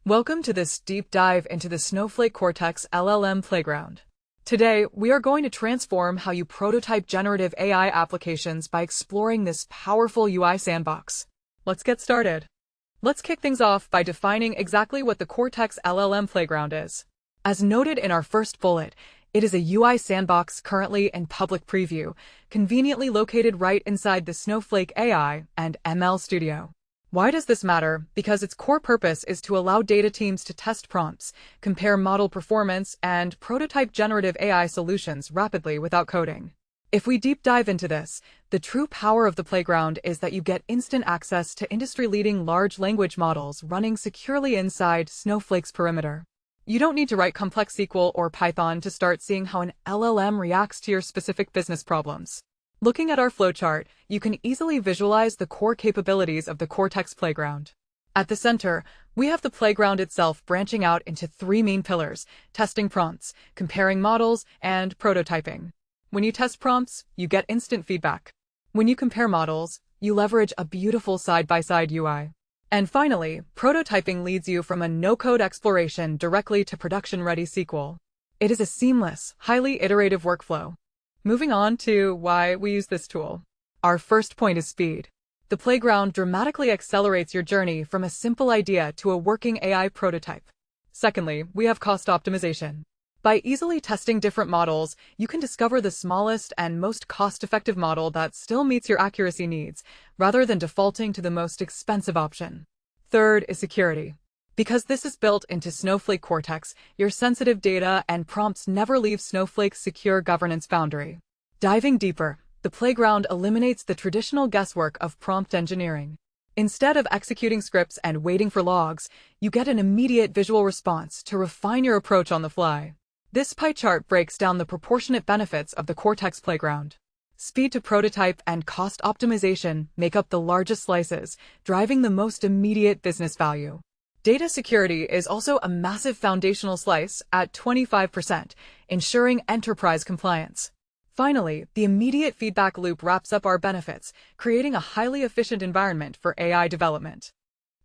Welcome to this deep dive into the Snowflake Cortex LLM playground. Today, we are going to transform how you prototype generative AI applications by exploring this powerful UI sandbox. Let's get started. Let's kick things off by defining exactly what the Cortex LLM playground is. As noted in our first bullet, it is a UI sandbox currently in public preview, conveniently located right inside the Snowflake AI and ML Studio. Why does this matter? Because its core purpose is to allow data teams to test prompts, compare model performance, and prototype generative AI solutions rapidly without coding. If we deep dive into this, the true power of the playground is that you get instant access to industry-leading large language models running securely inside Snowflake's perimeter. You don't need to write complex SQL or Python to start seeing how an LLM reacts to your specific business problems. Looking at our flowchart, you can easily visualize the core capabilities of the Cortex playground. At the center, we have the playground itself branching out into three main pillars: testing prompts, comparing models, and prototyping. When you test prompts, you get instant feedback. When you compare models, you leverage a beautiful side-by-side UI. And finally, prototyping leads you from a no-code exploration directly to production-ready SQL. It is a seamless, highly iterative workflow. Moving on to why we use this tool. Our first point is speed. The playground dramatically accelerates your journey from a simple idea to a working AI prototype. Secondly, we have cost optimization. By easily testing different models, you can discover the smallest and most cost-effective model that still meets your accuracy needs, rather than defaulting to the most expensive option. Third is security. Because this is built into Snowflake Cortex, your sensitive data and prompts never leave Snowflake's secure governance boundary. Diving deeper, the playground eliminates the traditional guesswork of prompt engineering. Instead of executing scripts and waiting for logs, you get an immediate visual response to refine your approach on the fly. This pie chart breaks down the proportionate benefits of the Cortex playground. Speed to prototype and cost optimization make up the largest slices, driving the most immediate business value. Data security is also a massive foundational slice at 25%, ensuring enterprise compliance. Finally, the immediate feedback loop wraps up our benefits, creating a highly efficient environment for AI development.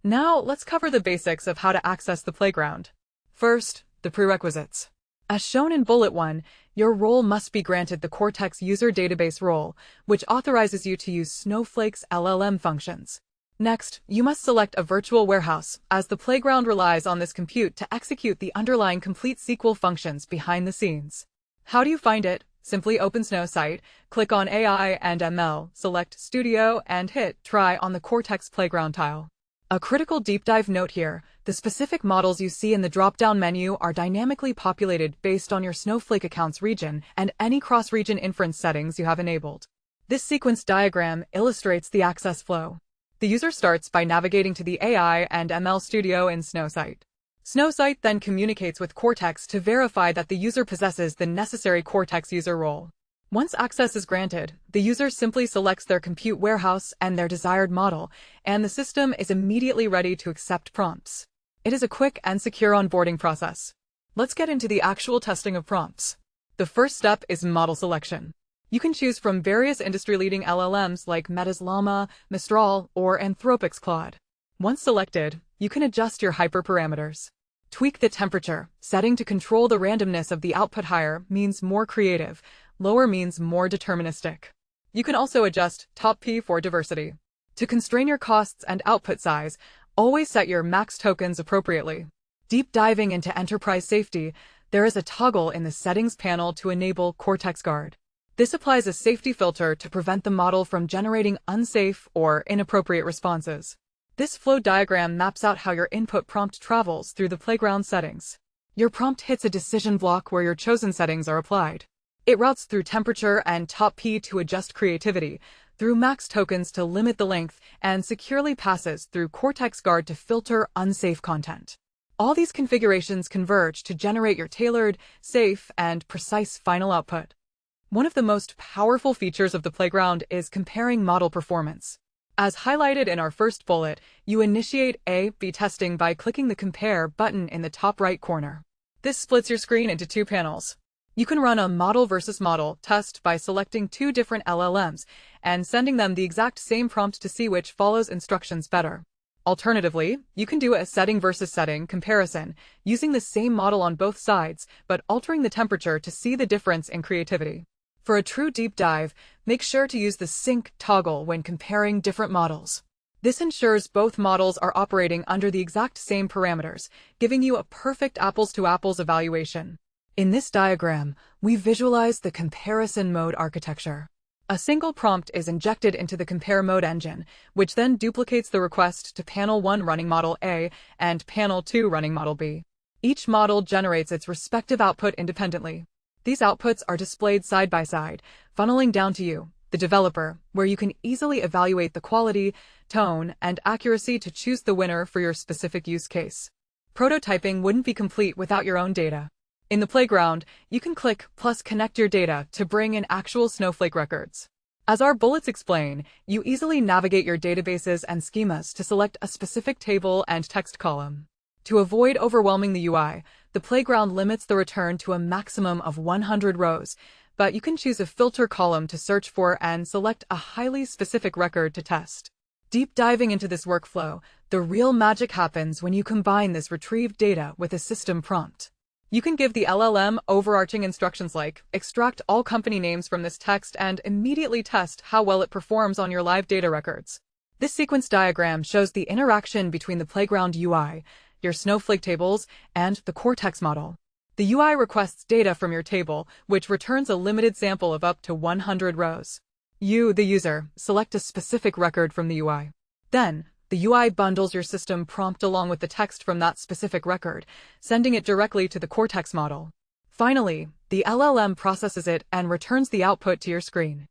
Now, let's cover the basics of how to access the playground. First, the prerequisites. As shown in Bullet 1, your role must be granted the Cortex User Database role, which authorizes you to use Snowflake's LLM functions. Next, you must select a virtual warehouse, as the playground relies on this compute to execute the underlying complete SQL functions behind the scenes. How do you find it? Simply open Snowsite, click on AI and ML, select Studio, and hit Try on the Cortex playground tile. A critical deep dive note here: the specific models you see in the drop-down menu are dynamically populated based on your Snowflake account's region and any cross-region inference settings you have enabled. This sequence diagram illustrates the access flow. The user starts by navigating to the AI and ML Studio in Snowsite. Snowsite then communicates with Cortex to verify that the user possesses the necessary Cortex user role. Once access is granted, the user simply selects their compute warehouse and their desired model, and the system is immediately ready to accept prompts. It is a quick and secure onboarding process. Let's get into the actual testing of prompts. The first step is model selection. You can choose from various industry-leading LLMs like Meta's Llama, Mistral, or Anthropic's Claude. Once selected, you can adjust your hyperparameters. Tweak the temperature. Setting to control the randomness of the output. Higher means more creative, lower means more deterministic. You can also adjust top P for diversity. To constrain your costs and output size, always set your max tokens appropriately. Deep diving into enterprise safety, there is a toggle in the settings panel to enable Cortex Guard. This applies a safety filter to prevent the model from generating unsafe or inappropriate responses. This flow diagram maps out how your input prompt travels through the playground settings. Your prompt hits a decision block where your chosen settings are applied. It routes through temperature and top P to adjust creativity, through max tokens to limit the length, and securely passes through Cortex Guard to filter unsafe content. All these configurations converge to generate your tailored, safe, and precise final output. One of the most powerful features of the playground is comparing model performance. As highlighted in our first bullet, you initiate A/B testing by clicking the Compare button in the top right corner. This splits your screen into two panels. You can run a model versus model test by selecting two different LLMs and sending them the exact same prompt to see which follows instructions better. Alternatively, you can do a setting versus setting comparison, using the same model on both sides, but altering the temperature to see the difference in creativity. For a true deep dive, make sure to use the sync toggle when comparing different models. This ensures both models are operating under the exact same parameters, giving you a perfect apples-to-apples evaluation. In this diagram, we visualize the comparison mode architecture. A single prompt is injected into the compare mode engine, which then duplicates the request to panel 1 running model A and panel 2 running model B. Each model generates its respective output independently. These outputs are displayed side by side, funneling down to you, the developer, where you can easily evaluate the quality, tone, and accuracy to choose the winner for your specific use case. Prototyping wouldn't be complete without your own data. In the playground, you can click plus connect your data to bring in actual Snowflake records. As our bullets explain, you easily navigate your databases and schemas to select a specific table and text column. To avoid overwhelming the UI, the playground limits the return to a maximum of 100 rows, but you can choose a filter column to search for and select a highly specific record to test. Deep diving into this workflow, the real magic happens when you combine this retrieved data with a system prompt. You can give the LLM overarching instructions like, extract all company names from this text and immediately test how well it performs on your live data records. This sequence diagram shows the interaction between the playground UI, your Snowflake tables, and the Cortex model. The UI requests data from your table, which returns a limited sample of up to 100 rows. You, the user, select a specific record from the UI. Then, the UI bundles your system prompt along with the text from that specific record, sending it directly to the Cortex model. Finally, the LLM processes it and returns the output to your screen.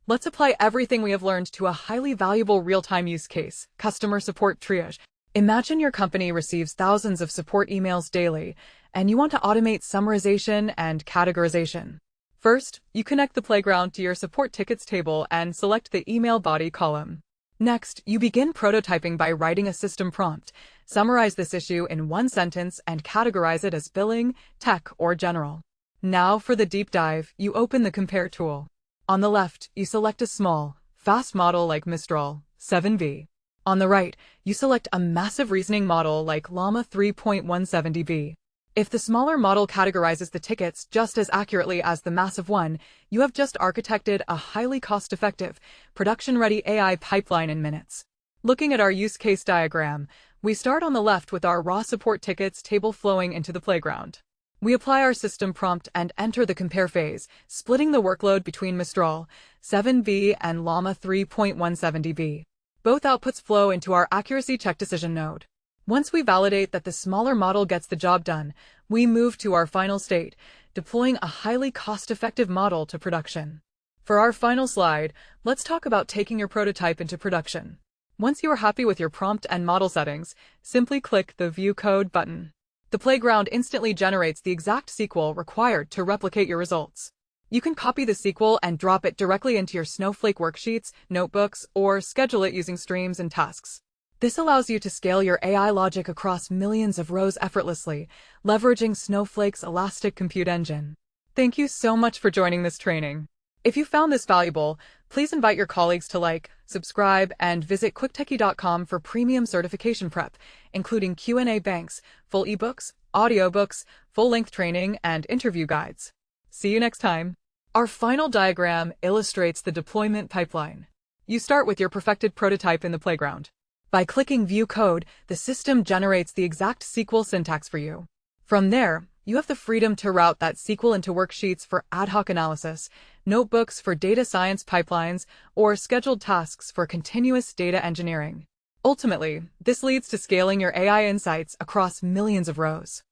Let's apply everything we have learned to a highly valuable real-time use case, customer support triage. Imagine your company receives thousands of support emails daily, and you want to automate summarization and categorization. First, you connect the playground to your support tickets table and select the email body column. Next, you begin prototyping by writing a system prompt, summarize this issue in one sentence, and categorize it as billing, tech, or general. Now for the deep dive, you open the Compare tool. On the left, you select a small, fast model like Mistral 7B. On the right, you select a massive reasoning model like Llama 3.170B. If the smaller model categorizes the tickets just as accurately as the massive one, you have just architected a highly cost-effective, production-ready AI pipeline in minutes. Looking at our use case diagram, we start on the left with our raw support tickets table flowing into the playground. We apply our system prompt and enter the compare phase, splitting the workload between Mistral 7B and Llama 3.170B. Both outputs flow into our accuracy check decision node. Once we validate that the smaller model gets the job done, we move to our final state, deploying a highly cost-effective model to production. For our final slide, let's talk about taking your prototype into production. Once you are happy with your prompt and model settings, simply click the View Code button. The playground instantly generates the exact SQL required to replicate your results. You can copy the SQL and drop it directly into your Snowflake worksheets, notebooks, or schedule it using streams and tasks. This allows you to scale your AI logic across millions of rows effortlessly, leveraging Snowflake's elastic compute engine. Thank you so much for joining this training. If you found this valuable, please invite your colleagues to like, subscribe, and visit quicktechie.com for premium certification prep, including Q&A banks, full ebooks, audiobooks, full-length training, and interview guides. See you next time. Our final diagram illustrates the deployment pipeline. You start with your perfected prototype in the playground. By clicking View Code, the system generates the exact SQL syntax for you. From there, you have the freedom to route that SQL into worksheets for ad hoc analysis, notebooks for data science pipelines, or scheduled tasks for continuous data engineering. Ultimately, this leads to scaling your AI insights across millions of rows.